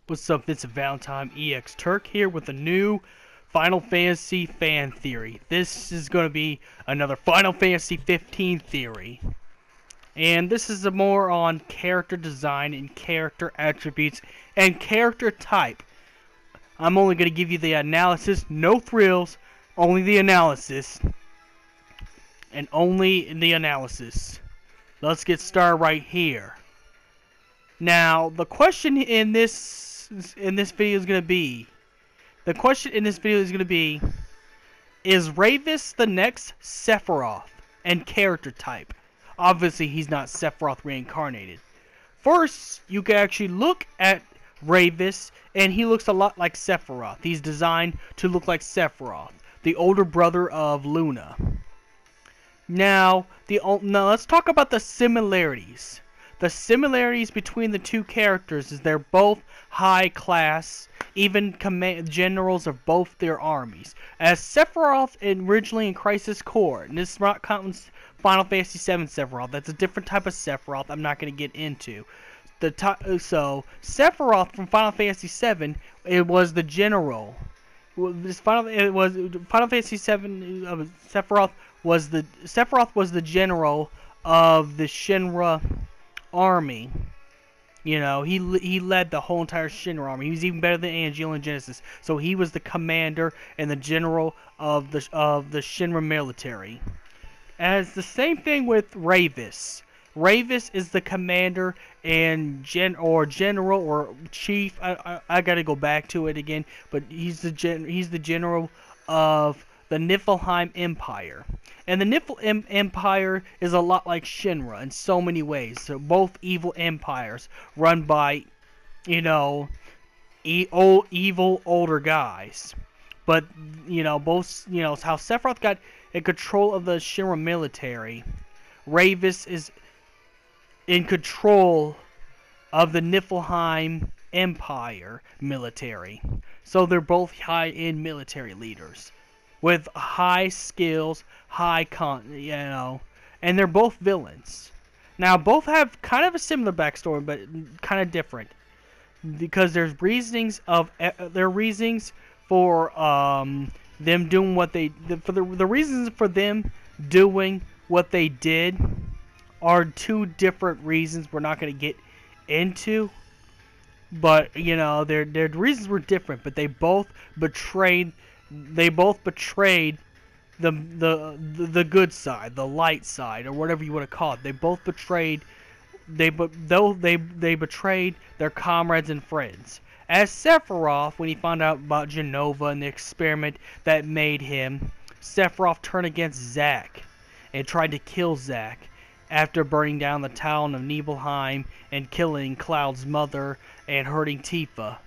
What's up, Vincent Valentine EX Turk here with a new Final Fantasy fan theory. This is going to be another Final Fantasy 15 theory. And this is more on character design and character attributes and character type. I'm only going to give you the analysis, no thrills, only the analysis. And only the analysis. Let's get started right here. Now, the question in this video is going to be, is Ravus the next Sephiroth and character type? Obviously, he's not Sephiroth reincarnated. First, you can actually look at Ravus, and he looks a lot like Sephiroth. He's designed to look like Sephiroth, the older brother of Luna. Now let's talk about the similarities. The similarities between the two characters is they're both high class, even generals of both their armies. As Sephiroth originally in Crisis Core, and this is not counting Final Fantasy VII Sephiroth, that's a different type of Sephiroth I'm not going to get into. So Sephiroth from Final Fantasy VII, it was the general. Final Fantasy VII Sephiroth was the general of the Shinra army. You know, he led the whole entire Shinra army. He was even better than Angel in Genesis. So he was the commander and the general of the Shinra military. And it's the same thing with Ravus. Ravus is the commander and general or chief. I gotta go back to it again, but he's the general of the Niflheim Empire. And the Niflheim Empire is a lot like Shinra in so many ways. So both evil empires run by, evil older guys. But, both, how Sephiroth got in control of the Shinra military. Ravus is in control of the Niflheim Empire military. So they're both high-end military leaders with high skills, and they're both villains. Now, both have kind of a similar backstory, but kind of different, because there's reasonings for them doing what they the reasons for them doing what they did are two different reasons we're not going to get into. But their reasons were different, but they both betrayed the good side, the light side, or whatever you want to call it. They both betrayed they betrayed their comrades and friends. As Sephiroth, when he found out about Genova and the experiment that made him, Sephiroth turned against Zack and tried to kill Zack after burning down the town of Nibelheim and killing Cloud's mother and hurting Tifa.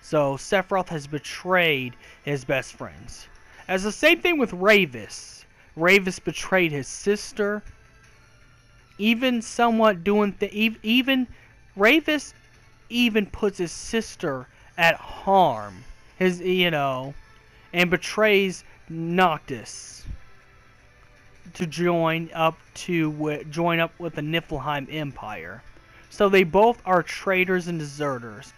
So Sephiroth has betrayed his best friends. As the same thing with Ravus. Ravus betrayed his sister. Even somewhat doing Ravus even puts his sister at harm. And betrays Noctis to join up with the Niflheim Empire. So they both are traitors and deserters.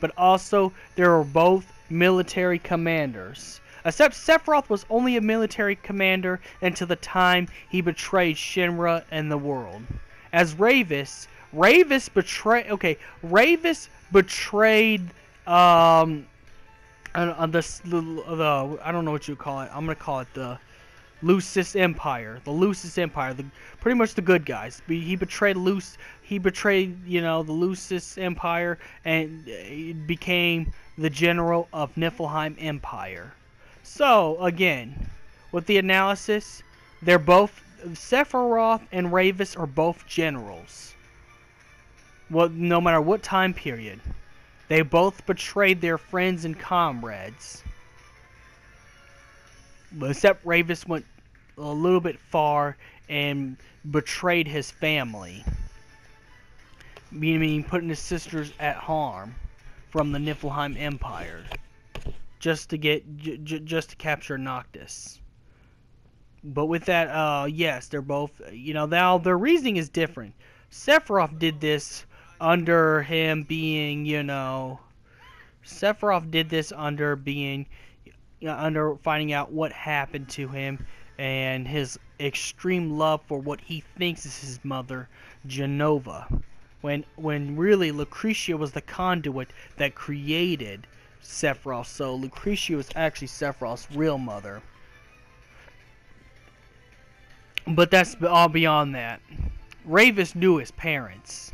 But also, they are both military commanders. Except Sephiroth was only a military commander until the time he betrayed Shinra and the world. As Ravus betrayed. I don't know what you call it. I'm gonna call it the Lucis Empire. The Lucis Empire. Pretty much the good guys. He betrayed the Lucis Empire and became the general of Niflheim Empire. So, again, with the analysis, Sephiroth and Ravus are both generals. Well, no matter what time period. They both betrayed their friends and comrades. But except Ravus went a little bit far and betrayed his family. Meaning putting his sisters at harm from the Niflheim Empire. Just to capture Noctis. But with that, yes, they're both, now their reasoning is different. Sephiroth did this under him being, Sephiroth did this under under finding out what happened to him and his extreme love for what he thinks is his mother, Genova. When really Lucretia was the conduit that created Sephiroth. So Lucretia was actually Sephiroth's real mother. But that's all beyond that. Ravus knew his parents.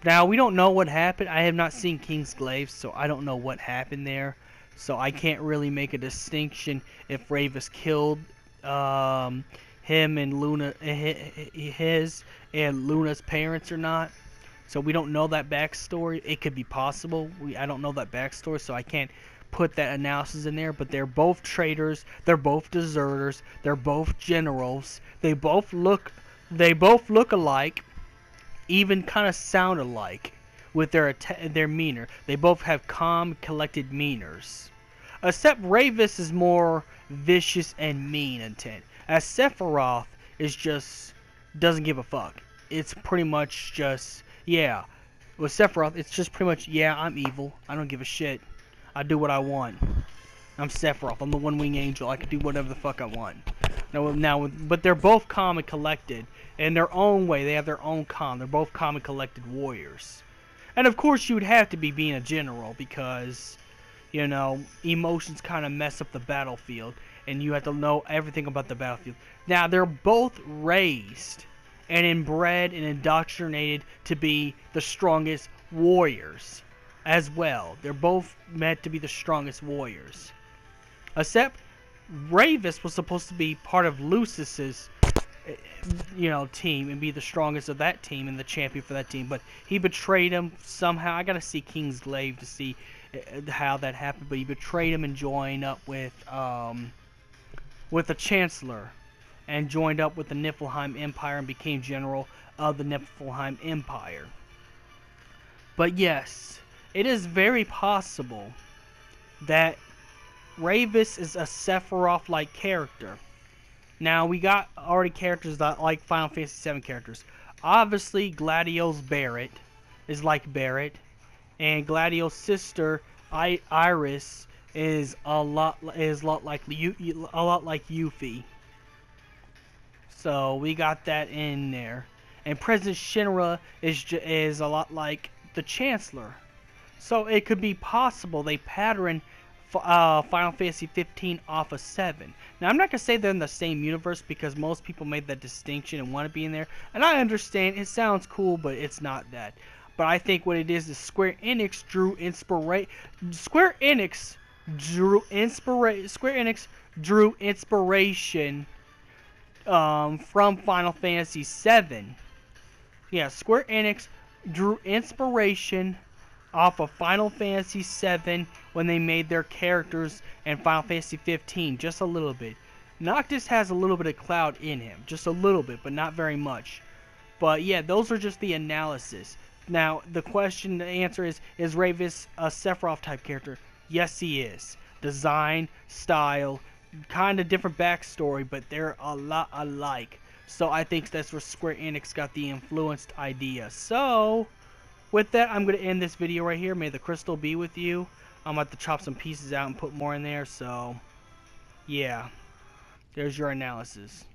Now, we don't know what happened. I have not seen King's Glaive, so I don't know what happened there. So I can't really make a distinction if Ravus killed him and his and Luna's parents or not. So we don't know that backstory. It could be possible. I don't know that backstory, so I can't put that analysis in there. But they're both traitors. They're both deserters. They're both generals. They both look alike. Even kind of sound alike with their demeanor. They both have calm, collected demeanors. Except Ravus is more vicious and mean intent. As Sephiroth is just doesn't give a fuck. It's pretty much just, yeah. With Sephiroth, it's just pretty much, yeah, I'm evil. I don't give a shit. I do what I want. I'm Sephiroth. I'm the one-winged angel. I can do whatever the fuck I want. But they're both calm and collected in their own way. They have their own calm. They're both calm and collected warriors. And of course, you would have to be being a general because, you know, emotions kind of mess up the battlefield, and you have to know everything about the battlefield. Now, they're both raised and inbred and indoctrinated to be the strongest warriors as well. They're both meant to be the strongest warriors. Except Ravus was supposed to be part of Lucis's, you know, team and be the strongest of that team and the champion for that team, but he betrayed him somehow. I gotta see King's Glaive to see how that happened, but he betrayed him and joined up with the Chancellor and joined up with the Niflheim Empire and became general of the Niflheim Empire. But yes, it is very possible that Ravus is a Sephiroth-like character. Now, we got already characters that like Final Fantasy VII characters. Obviously, Gladio's Barret is like Barret, and Gladio's sister Iris is a lot like Yuffie. So we got that in there, and President Shinra is a lot like the Chancellor. So it could be possible they pattern Final Fantasy 15 off of 7. Now, I'm not going to say they're in the same universe because most people made that distinction and want to be in there. And I understand, it sounds cool, but it's not that. But I think what it is Square Enix drew inspiration from Final Fantasy 7. Yeah, Square Enix drew inspiration off of Final Fantasy 7 when they made their characters in Final Fantasy 15, just a little bit. Noctis has a little bit of Cloud in him, just a little bit, but not very much. But yeah, those are just the analysis. Now, the answer is Ravus a Sephiroth type character? Yes, he is. Design, style, kind of different backstory, but they're a lot alike. So I think that's where Square Enix got the influenced idea. So with that, I'm going to end this video right here. May the crystal be with you. I'm about to chop some pieces out and put more in there. So, yeah. There's your analysis.